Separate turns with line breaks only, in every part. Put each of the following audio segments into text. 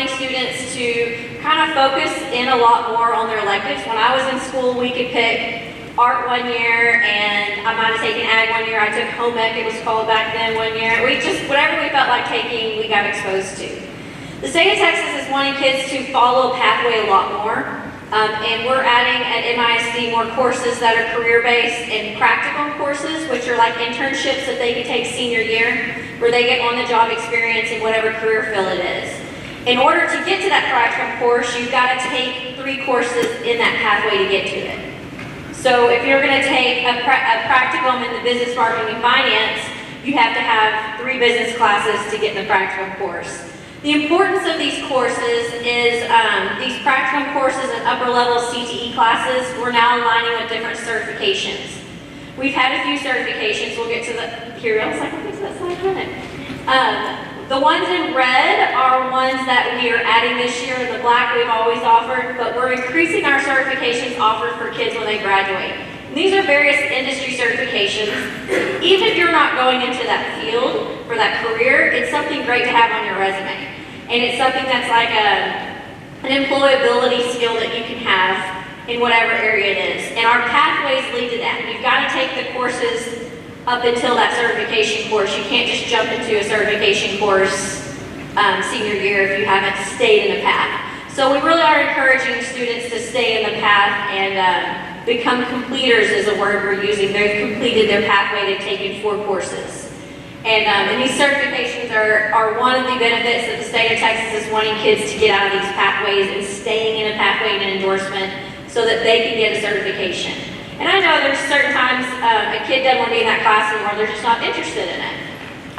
wanting students to kind of focus in a lot more on their electives. When I was in school, we could pick art one year, and I might have taken ag one year. I took home ec, it was called back then, one year. We just, whatever we felt like taking, we got exposed to. The state of Texas is wanting kids to follow a pathway a lot more. And we're adding at MISD more courses that are career-based and practical courses, which are like internships that they can take senior year, where they get on-the-job experience in whatever career field it is. In order to get to that practical course, you've got to take 3 courses in that pathway to get to it. So if you're going to take a practicum in the business, marketing, and finance, you have to have 3 business classes to get the practical course. The importance of these courses is these practicum courses and upper level CTE classes, we're now aligning with different certifications. We've had a few certifications, we'll get to the, here, I was like, what is that slide running? The ones in red are ones that we are adding this year, the black we've always offered, but we're increasing our certifications offered for kids when they graduate. And these are various industry certifications. Even if you're not going into that field for that career, it's something great to have on your resume. And it's something that's like an employability skill that you can have in whatever area it is. And our pathways lead to that. You've got to take the courses up until that certification course. You can't just jump into a certification course senior year if you haven't stayed in the path. So we really are encouraging students to stay in the path and become completers is a word we're using. They've completed their pathway, they've taken 4 courses. And these certifications are one of the benefits that the state of Texas is wanting kids to get out of these pathways and staying in a pathway and an endorsement so that they can get a certification. And I know there's certain times a kid doesn't want to be in that class anymore, they're just not interested in it.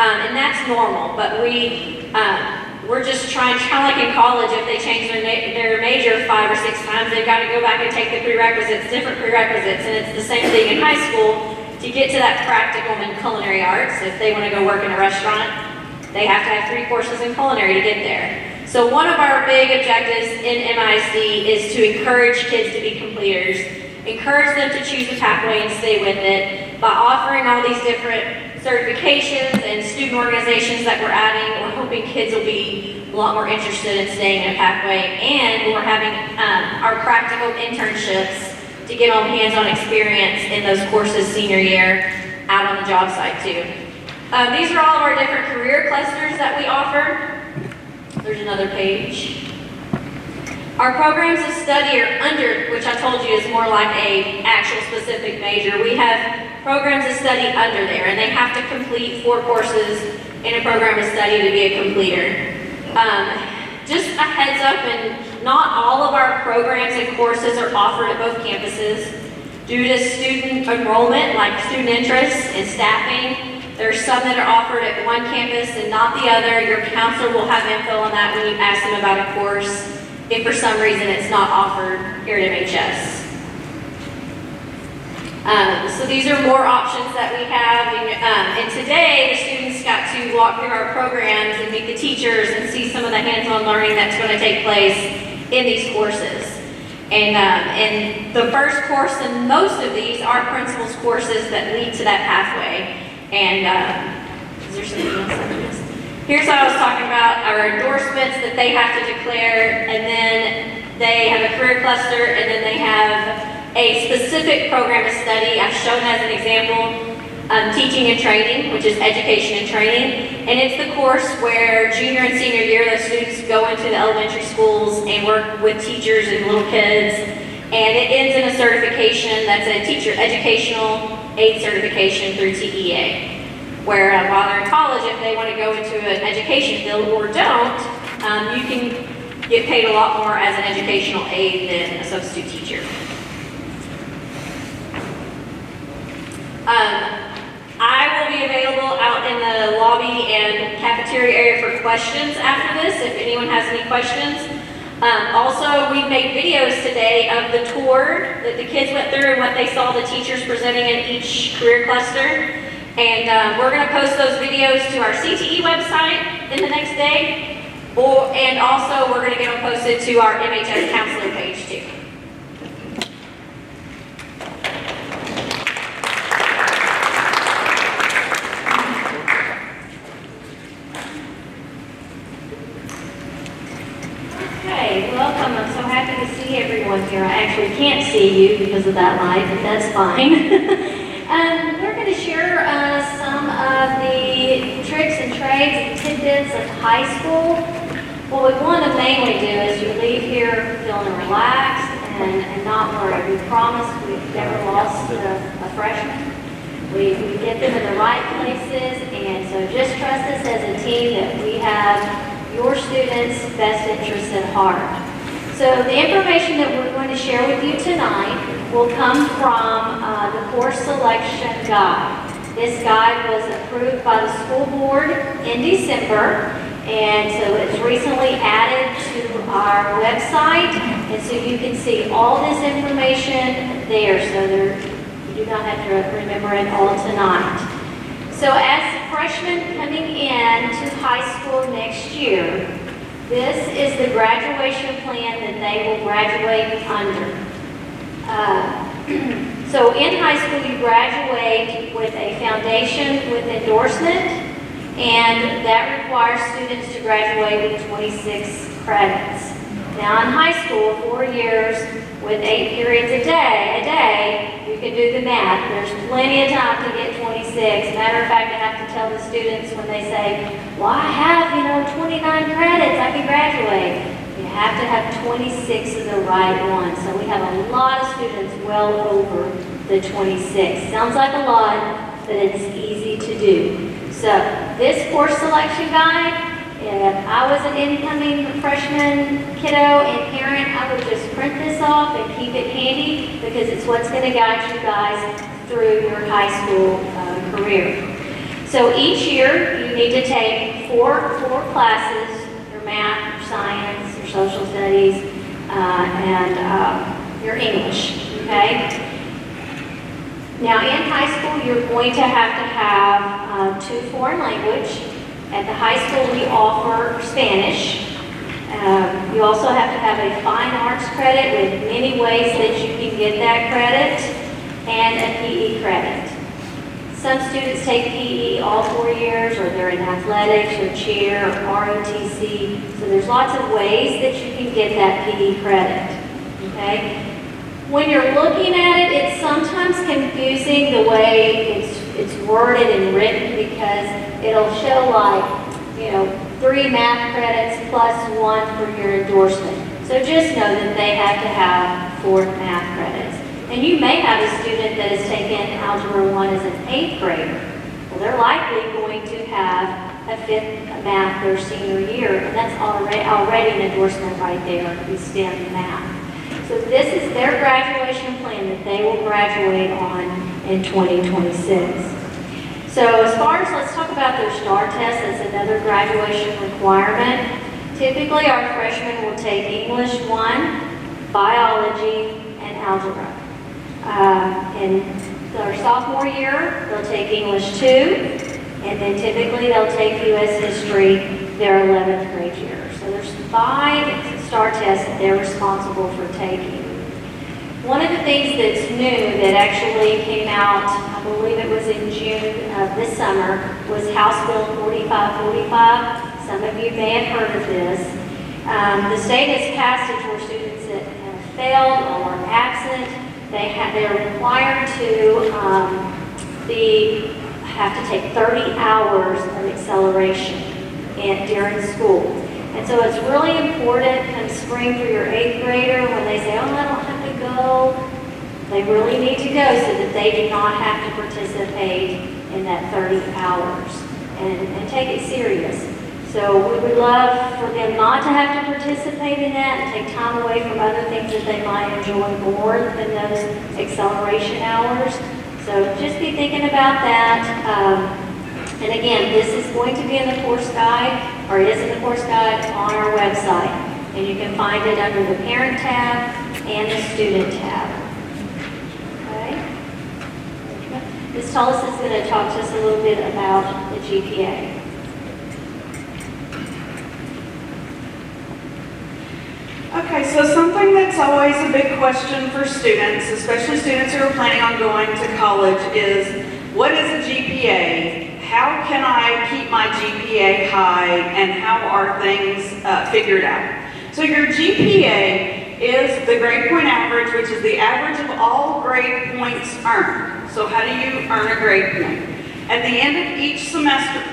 And that's normal, but we're just trying, kind of like in college, if they change their major 5 or 6 times, they've got to go back and take the prerequisites, different prerequisites, and it's the same thing in high school. To get to that practicum in culinary arts, if they want to go work in a restaurant, they have to have 3 courses in culinary to get there. So one of our big objectives in MISD is to encourage kids to be completers, encourage them to choose the pathway and stay with it by offering all these different certifications and student organizations that we're adding. We're hoping kids will be a lot more interested in staying in a pathway, and we're having our practical internships to get on hands-on experience in those courses senior year out on the job site too. These are all of our different career clusters that we offer. There's another page. Our programs of study are under, which I told you is more like a actual specific major. We have programs of study under there, and they have to complete 4 courses in a program of study to be a completer. Just a heads up, and not all of our programs and courses are offered at both campuses. Due to student enrollment, like student interest and staffing, there's some that are offered at one campus and not the other. Your counselor will have info on that when you ask them about a course, if for some reason it's not offered here at MHS. So these are more options that we have, and today the students got to walk through our programs and meet the teachers and see some of the hands-on learning that's going to take place in these courses. And the first course in most of these are principles courses that lead to that pathway. And is there something else I missed? Here's what I was talking about, our endorsements that they have to declare, and then they have a career cluster, and then they have a specific program of study. I've shown as an example teaching and training, which is education and training. And it's the course where junior and senior year, the students go into the elementary schools and work with teachers and little kids. And it ends in a certification that's a teacher educational aid certification through TEA. Where while they're in college, if they want to go into an education field or don't, you can get paid a lot more as an educational aid than a substitute teacher. I will be available out in the lobby and cafeteria area for questions after this, if anyone has any questions. Also, we made videos today of the tour that the kids went through and what they saw the teachers presenting in each career cluster. And we're going to post those videos to our CTE website in the next day. And also, we're going to get them posted to our MHS counselor page too. Okay, welcome. I'm so happy to see everyone here. I actually can't see you because of that light, but that's fine. We're going to share some of the tricks and trades and tidbits of high school. What we want to mainly do is you leave here feeling relaxed and not worried. We promise we've never lost a freshman. We get them in the right places, and so just trust us as a team that we have your students' best interests at heart. So the information that we're going to share with you tonight will come from the course selection guide. This guide was approved by the school board in December, and so it's recently added to our website, and so you can see all this information there, so you do not have to remember it all tonight. So as freshmen coming in to high school next year, this is the graduation plan that they will graduate under. So in high school, you graduate with a foundation with endorsement, and that requires students to graduate with 26 credits. Now in high school, 4 years with 8 periods a day, you can do the math. There's plenty of time to get 26. Matter of fact, I have to tell the students when they say, well, I have, 29 credits, I can graduate. You have to have 26 of the right ones. So we have a lot of students well over the 26. Sounds like a lot, but it's easy to do. So this course selection guide, if I was an incoming freshman kiddo and parent, I would just print this off and keep it handy because it's what's going to guide you guys through your high school career. So each year you need to take four classes, your math, your science, your social studies, and your English, okay? Now in high school you're going to have 2 foreign language. At the high school, we offer Spanish. You also have to have a fine arts credit with many ways that you can get that credit, and a PE credit. Some students take PE all 4 years, or they're in athletics, or cheer, or ROTC. So there's lots of ways that you can get that PE credit, okay? When you're looking at it, it's sometimes confusing the way it's worded and written because it'll show 3 math credits plus 1 for your endorsement. So just know that they have to have 4 math credits. And you may have a student that has taken Algebra 1 as an 8th grader. Well, they're likely going to have a 5th math their senior year, and that's already an endorsement right there in STEM math. So this is their graduation plan that they will graduate on in 2026. So as far as, let's talk about their STAR test, that's another graduation requirement. Typically our freshmen will take English 1, biology, and algebra. In their sophomore year, they'll take English 2, and then typically they'll take U.S. history their 11th grade year. So there's 5 STAR tests that they're responsible for taking. One of the things that's new that actually came out, I believe it was in June of this summer, was House Bill 4545. Some of you may have heard of this. The state has passed it where students that have failed or are absent, they're required to have to take 30 hours of acceleration during school. And so it's really important come spring for your 8th grader when they say, oh, I don't have to go. They really need to go so that they do not have to participate in that 30 hours and take it serious. So we would love for them not to have to participate in that and take time away from other things that they might enjoy more than those acceleration hours. So just be thinking about that. And again, this is going to be in the course guide, or it is in the course guide on our website. And you can find it under the parent tab and the student tab. Okay? Ms. Tullis is going to talk to us a little bit about the GPA.
Okay, so something that's always a big question for students, especially students who are planning on going to college, is what is a GPA? How can I keep my GPA high, and how are things figured out? So your GPA is the grade point average, which is the average of all grade points earned. So how do you earn a grade point? At the end of each semester,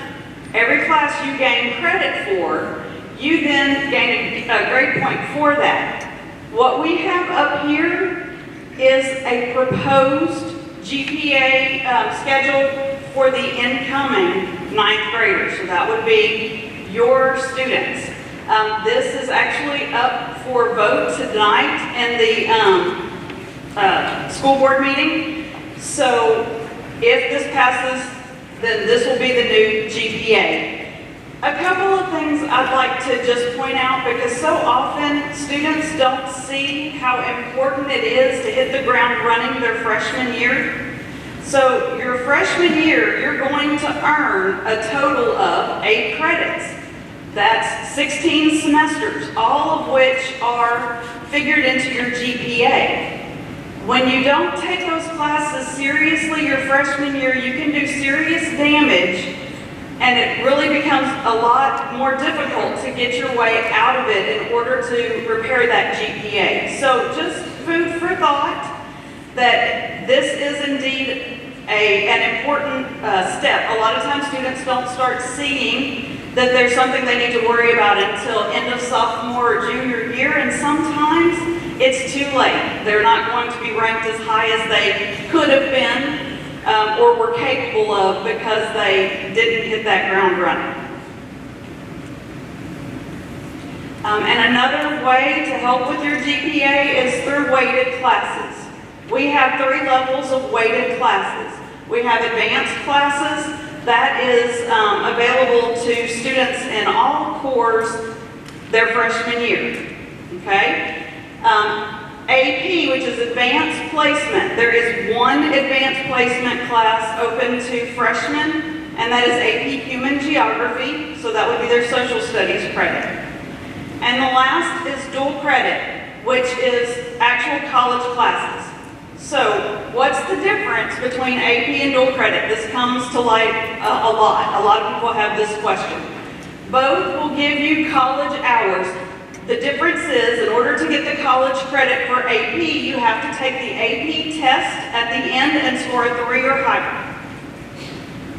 every class you gain credit for, you then gain a grade point for that. What we have up here is a proposed GPA schedule for the incoming ninth graders. So that would be your students. This is actually up for vote tonight in the school board meeting. So if this passes, then this will be the new GPA. A couple of things I'd like to just point out, because so often students don't see how important it is to hit the ground running their freshman year. So your freshman year, you're going to earn a total of 8 credits. That's 16 semesters, all of which are figured into your GPA. When you don't take those classes seriously your freshman year, you can do serious damage, and it really becomes a lot more difficult to get your way out of it in order to repair that GPA. So just food for thought that this is indeed an important step. A lot of times students don't start seeing that there's something they need to worry about until end of sophomore or junior year, and sometimes it's too late. They're not going to be ranked as high as they could have been or were capable of because they didn't hit that ground running. And another way to help with your GPA is through weighted classes. We have 3 levels of weighted classes. We have advanced classes. That is available to students in all cores their freshman year, okay? AP, which is advanced placement. There is one advanced placement class open to freshmen, and that is AP Human Geography, so that would be their social studies credit. And the last is dual credit, which is actual college classes. So what's the difference between AP and dual credit? This comes to light a lot. A lot of people have this question. Both will give you college hours. The difference is, in order to get the college credit for AP, you have to take the AP test at the end and score a 3 or higher.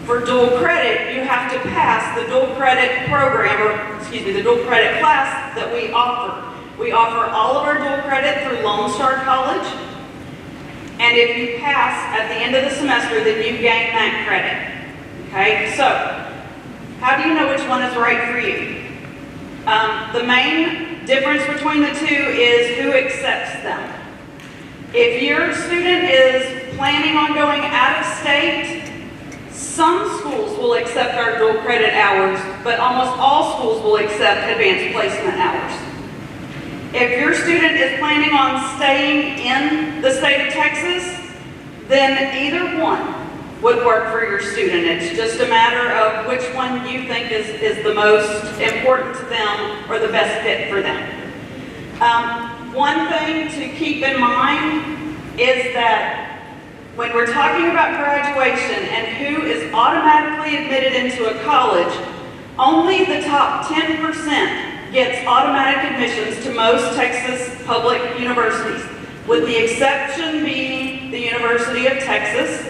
For dual credit, you have to pass the dual credit program, the dual credit class that we offer. We offer all of our dual credit through Lone Star College. And if you pass at the end of the semester, then you gain that credit. Okay, so how do you know which one is right for you? The main difference between the two is who accepts them. If your student is planning on going out of state, some schools will accept our dual credit hours, but almost all schools will accept advanced placement hours. If your student is planning on staying in the state of Texas, then either one would work for your student. It's just a matter of which one you think is the most important to them or the best fit for them. One thing to keep in mind is that when we're talking about graduation and who is automatically admitted into a college, only the top 10% gets automatic admissions to most Texas public universities, with the exception being the University of Texas,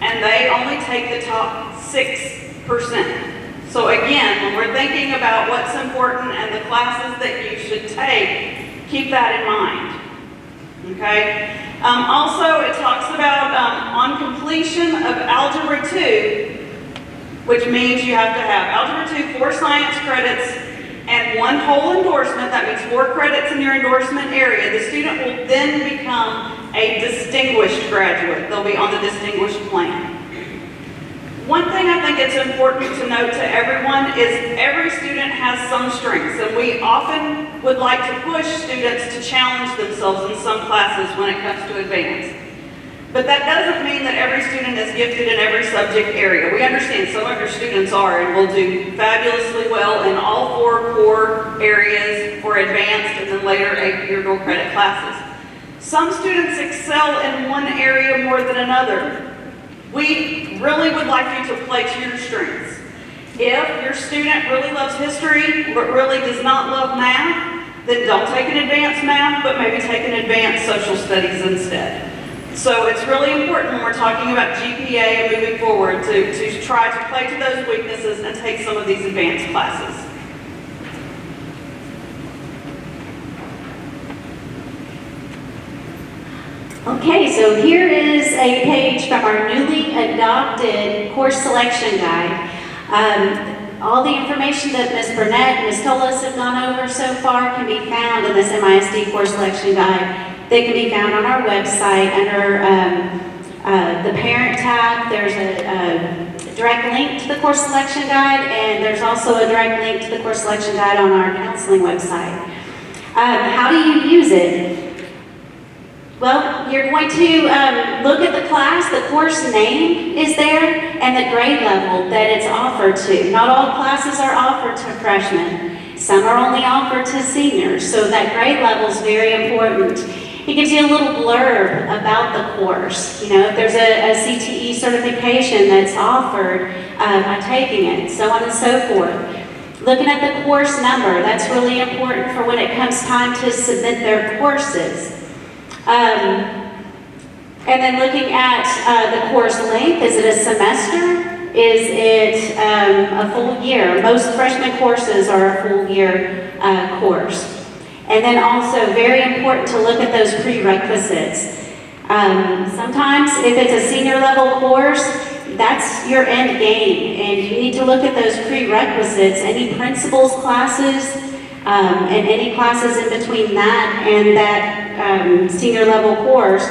and they only take the top 6%. So again, when we're thinking about what's important and the classes that you should take, keep that in mind. Okay? Also, it talks about on completion of Algebra 2, which means you have to have Algebra 2, 4 science credits, and 1 whole endorsement. That means 4 credits in your endorsement area. The student will then become a distinguished graduate. They'll be on the distinguished plan. One thing I think it's important to note to everyone is every student has some strengths, and we often would like to push students to challenge themselves in some classes when it comes to advance. But that doesn't mean that every student is gifted in every subject area. We understand some of your students are and will do fabulously well in all 4 core areas for advanced and then later AP or dual credit classes. Some students excel in one area more than another. We really would like you to play to your strengths. If your student really loves history but really does not love math, then don't take an advanced math, but maybe take an advanced social studies instead. So it's really important when we're talking about GPA and moving forward to try to play to those weaknesses and take some of these advanced classes.
Okay, so here is a page from our newly adopted course selection guide. All the information that Ms. Burnett and Ms. Tolis have gone over so far can be found in this MISD course selection guide. They can be found on our website under the parent tab. There's a direct link to the course selection guide, and there's also a direct link to the course selection guide on our counseling website. How do you use it? Well, you're going to look at the class, the course name is there, and the grade level that it's offered to. Not all classes are offered to freshmen. Some are only offered to seniors, so that grade level is very important. It gives you a little blurb about the course. You know, if there's a CTE certification that's offered by taking it, so on and so forth. Looking at the course number, that's really important for when it comes time to submit their courses. And then looking at the course length, is it a semester? Is it a full year? Most freshman courses are a full year course. And then also very important to look at those prerequisites. Sometimes if it's a senior level course, that's your end game, and you need to look at those prerequisites, any principles classes, and any classes in between that and that senior level course.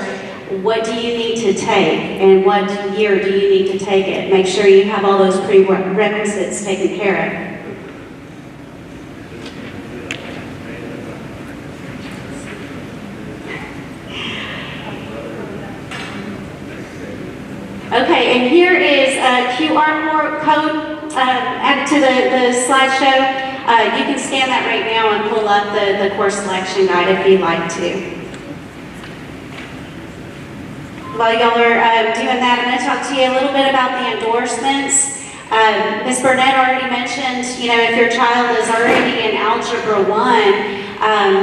What do you need to take, and what year do you need to take it? Make sure you have all those prerequisites taken care of. Okay, and here is a QR code added to the slideshow. You can scan that right now and pull up the course selection guide if you'd like to. While y'all are doing that, I'm going to talk to you a little bit about the endorsements. Ms. Burnett already mentioned, you know, if your child is already in Algebra 1,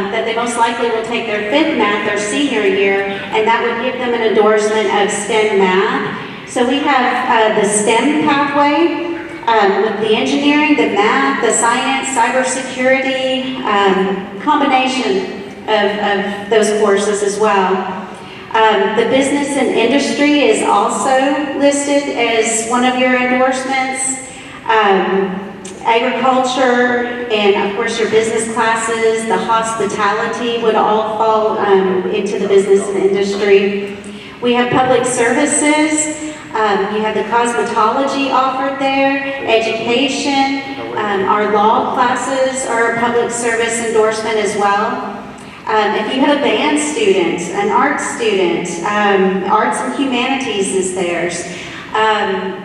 that they most likely will take their 5th math their senior year, and that would give them an endorsement of STEM math. So we have the STEM pathway with the engineering, the math, the science, cybersecurity, combination of those courses as well. The business and industry is also listed as one of your endorsements. Agriculture and of course your business classes, the hospitality would all fall into the business and industry. We have public services. You have the cosmetology offered there, education. Our law classes are a public service endorsement as well. If you have a band student, an art student, arts and humanities is theirs.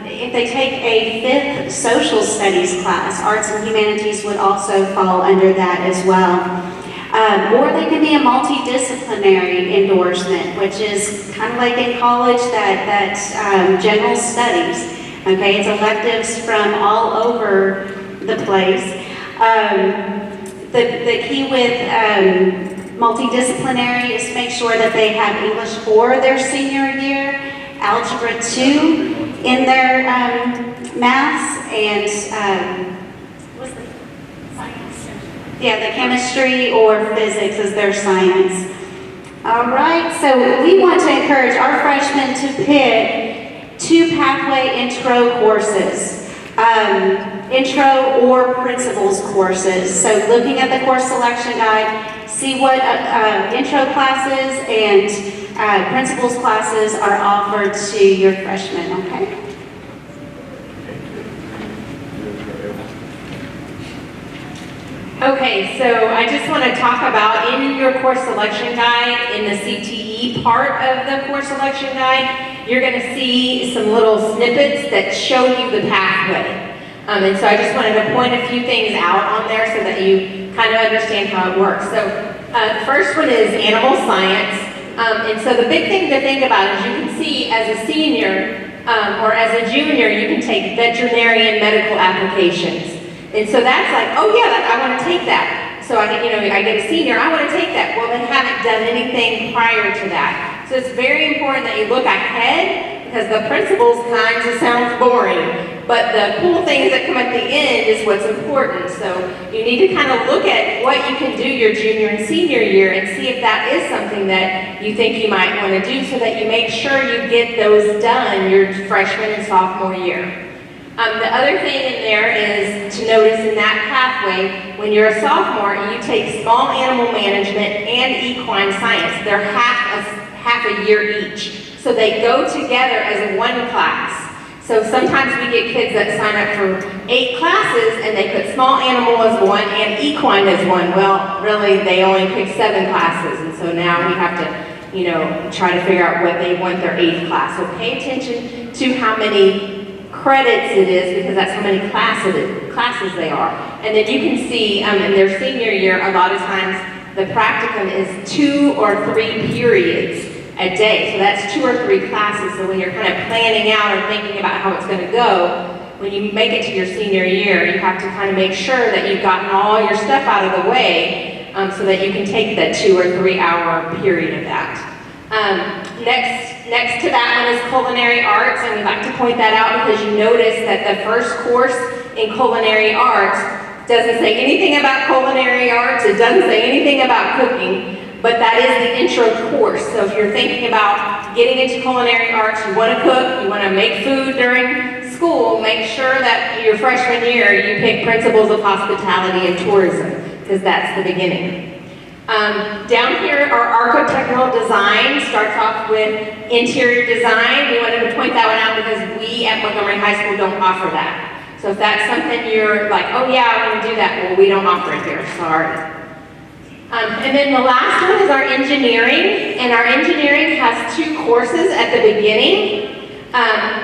If they take a 5th social studies class, arts and humanities would also fall under that as well. Or they can be a multidisciplinary endorsement, which is kind of like in college that general studies. Okay, it's electives from all over the place. The key with multidisciplinary is to make sure that they have English for their senior year, Algebra 2 in their maths, and what's the science? Yeah, the chemistry or physics is their science. All right, so we want to encourage our freshmen to pick 2 pathway intro courses. Intro or principles courses. So looking at the course selection guide, see what intro classes and principles classes are offered to your freshmen, okay?
Okay, so I just want to talk about in your course selection guide, in the CTE part of the course selection guide, you're going to see some little snippets that show you the pathway. And so I just wanted to point a few things out on there so that you kind of understand how it works. So the first one is animal science. And so the big thing to think about is you can see as a senior or as a junior, you can take veterinarian medical applications. And so that's like, oh yeah, I want to take that. So I get a senior, I want to take that. Well, they haven't done anything prior to that. So it's very important that you look ahead, because the principles kind of sounds boring, but the cool things that come at the end is what's important. So you need to kind of look at what you can do your junior and senior year and see if that is something that you think you might want to do, so that you make sure you get those done your freshman and sophomore year. The other thing in there is to notice in that pathway, when you're a sophomore, you take small animal management and equine science. They're half a year each. So they go together as one class. So sometimes we get kids that sign up for 8 classes and they put small animal as one and equine as one. Well, really, they only pick 7 classes. And so now we have to, try to figure out what they want their 8th class. So pay attention to how many credits it is, because that's how many classes they are. And then you can see in their senior year, a lot of times the practicum is 2 or 3 periods a day. So that's 2 or 3 classes. So when you're kind of planning out or thinking about how it's going to go, when you make it to your senior year, you have to kind of make sure that you've gotten all your stuff out of the way, so that you can take that 2 or 3 hour period of that. Next to that one is Culinary Arts, and we like to point that out because you notice that the first course in Culinary Arts doesn't say anything about culinary arts, it doesn't say anything about cooking, but that is the intro course. So if you're thinking about getting into culinary arts, you want to cook, you want to make food during school, make sure that your freshman year you pick principles of hospitality and tourism, because that's the beginning. Down here, our architectural design starts off with interior design. We wanted to point that one out because we at Montgomery High School don't offer that. So if that's something you're like, oh yeah, I want to do that, well, we don't offer it here, sorry. And then the last one is our engineering, and our engineering has 2 courses at the beginning,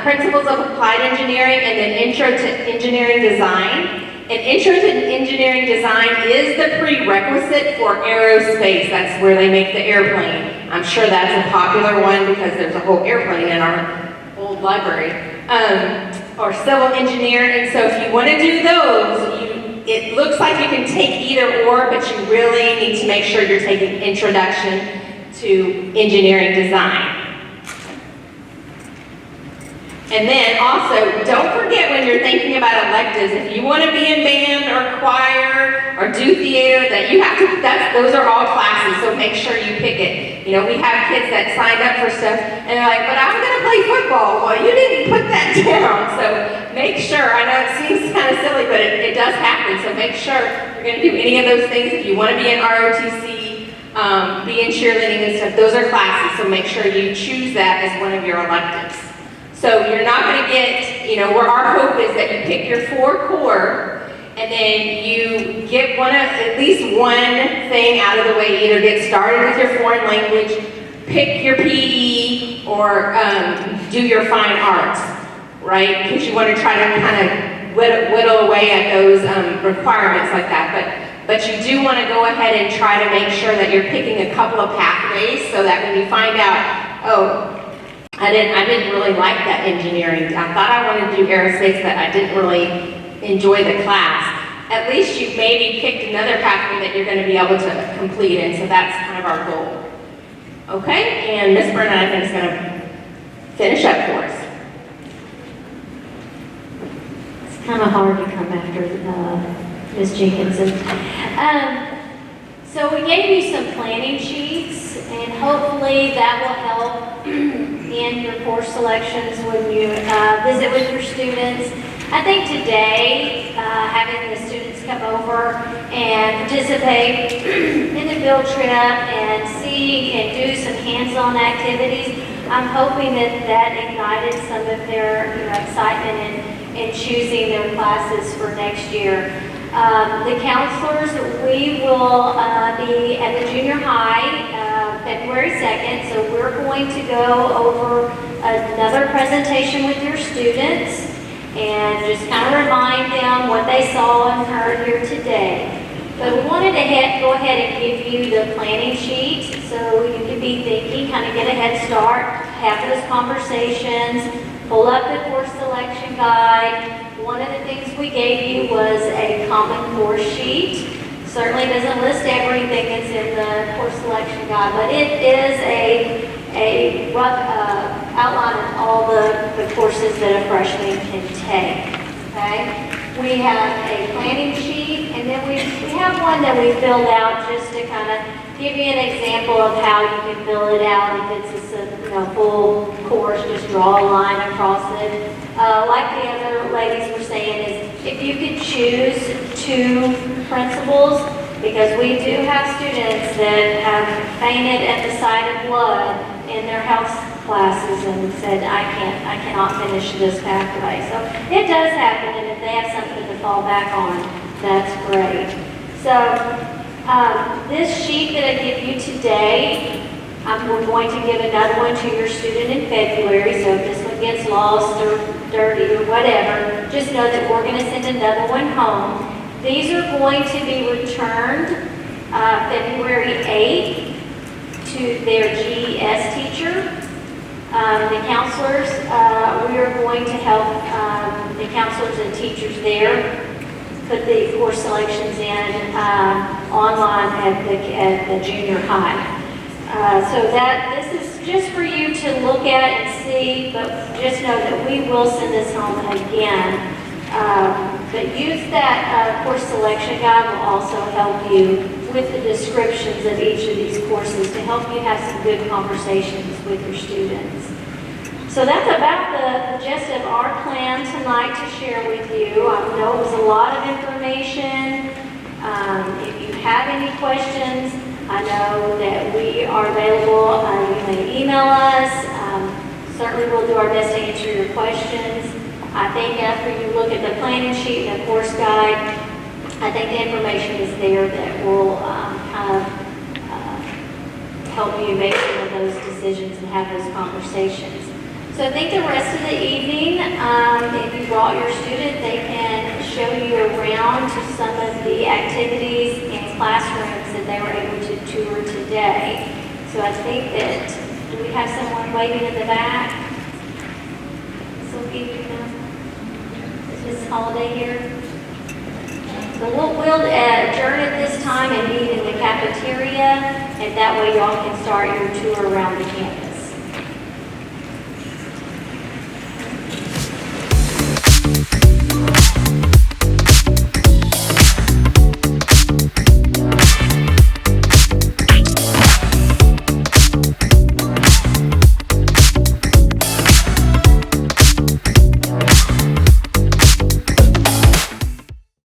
Principles of Applied Engineering and then Intro to Engineering Design. And Intro to Engineering Design is the prerequisite for aerospace. That's where they make the airplane. I'm sure that's a popular one because there's a whole airplane in our old library. Or civil engineer, and so if you want to do those, it looks like you can take either or, but you really need to make sure you're taking Introduction to Engineering Design. And then also, don't forget when you're thinking about electives, if you want to be in band or choir or do theater, that you have to, those are all classes, so make sure you pick it. We have kids that signed up for stuff and they're like, but I'm going to play football. Well, you didn't put that down, so make sure. I know it seems kind of silly, but it does happen, so make sure you're going to do any of those things. If you want to be in ROTC, be in cheerleading and stuff, those are classes, so make sure you choose that as one of your electives. So you're not going to get, where our hope is that you pick your 4 core and then you get at least one thing out of the way. Either get started with your foreign language, pick your PE, or do your fine arts, right? Because you want to try to kind of whittle away at those requirements like that. But you do want to go ahead and try to make sure that you're picking a couple of pathways so that when you find out, oh, I didn't really like that engineering. I thought I wanted to do aerospace, but I didn't really enjoy the class. At least you've maybe picked another pathway that you're going to be able to complete, and so that's kind of our goal. Okay, and Ms. Burnett, I think, is going to finish up for us.
It's kind of hard to come after Ms. Jenkinson. So we gave you some planning sheets, and hopefully that will help in your course selections when you visit with your students. I think today, having the students come over and participate in the field trip and see and do some hands-on activities, I'm hoping that ignited some of their excitement in choosing their classes for next year. The counselors, we will be at the junior high February 2nd, so we're going to go over another presentation with your students and just kind of remind them what they saw and heard here today. But we wanted to go ahead and give you the planning sheet so you can be thinking, kind of get a head start, have those conversations, pull up the course selection guide. One of the things we gave you was a common core sheet.
Certainly doesn't list everything that's in the course selection guide, but it is a rough outline of all the courses that a freshman can take, okay? We have a planning sheet, and then we have one that we filled out just to kind of give you an example of how you can fill it out. If it's a full course, just draw a line across it. Like the other ladies were saying, is if you could choose 2 principals, because we do have students that have fainted at the sight of blood in their health classes and said, I cannot finish this pathway. So it does happen, and if they have something to fall back on, that's great. So this sheet that I give you today, we're going to give another one to your student in February, so if this one gets lost or dirty or whatever, just know that we're going to send another one home. These are going to be returned February 8th to their GES teacher. The counselors, we are going to help the counselors and teachers there put the course selections in online at the junior high. So this is just for you to look at and see, but just know that we will send this home again. But use that course selection guide will also help you with the descriptions of each of these courses to help you have some good conversations with your students. So that's about the gist of our plan tonight to share with you. I know it was a lot of information. If you have any questions, I know that we are available. You may email us. Certainly we'll do our best to answer your questions. I think after you look at the planning sheet and the course guide, I think the information is there that will kind of help you make some of those decisions and have those conversations. So I think the rest of the evening, if you brought your student, they can show you around to some of the activities and classrooms that they were able to tour today. So I think that, do we have someone waiting in the back? This holiday here. So we'll adjourn at this time and meet in the cafeteria, and that way y'all can start your tour around the campus.